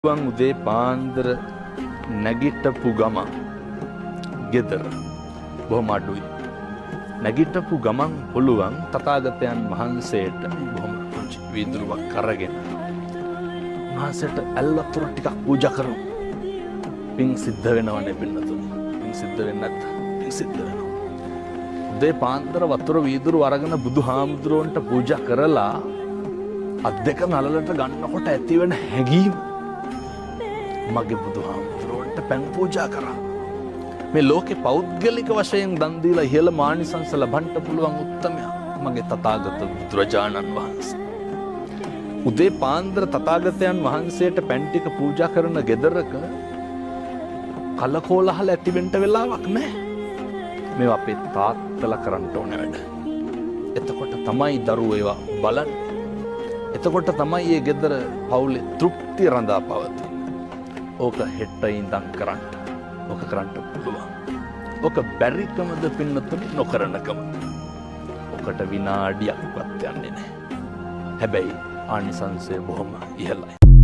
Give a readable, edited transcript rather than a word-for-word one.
වන් උදේ පාන්දර නැගිටපු ගමන් ගෙදර බොහොම අඩුයි. නැගිටපු ගමන් පුළුවන් තථාගතයන් වහන්සේට බොහොම පුංචි වීදුරුවක් අරගෙන වහන්සේට ඇල් වතුර ටිකක් පූජා කරමු. පින් සිද්ධ වෙනවනේ පින්නතුනි. පින් සිද්ධ වෙන්නේ නැත්නම් පින් සිද්ධ වෙනවා. උදේ පාන්දර වතුර වීදුරු අරගෙන බුදුහාමුදුරුවන්ට පූජා කරලා අත් දෙක නළලට ගන්නකොට ඇතිවෙන හැඟීම මගේ බුදුහාමුදුරුවන්ට පැන් පූජා කරා. මේ ලෝකේ පෞද්ගලික වශයෙන් දන් දීලා ඉහළ මානිසංස ලබන්න පුළුවන් උත්තමයා මගේ තථාගත බුදුරජාණන් වහන්සේ. උදේ පාන්දර තථාගතයන් වහන්සේට පැන් ටික පූජා කරන ගෙදරක කලකෝලහල ඇති වෙන්න වෙලාවක් නැහැ. මේවා අපේ තාත්තලා කරන්න ඕන වැඩ. එතකොට තමයි දරුවෝ ඒවා බලන්නේ. එතකොට තමයි මේ ගෙදර පවුලේ තෘප්තිය රඳා පවතින්නේ. ඕක හෙට ඉඳන් කරන්න. ඕක කරන්න පුළුවන්. ඕක බැරිකමද පින්නතුනි නොකරනකම. ඕකට විනාඩියක්වත් යන්නේ නැහැ. හැබැයි ආනිසංසය බොහොම ඉහළයි.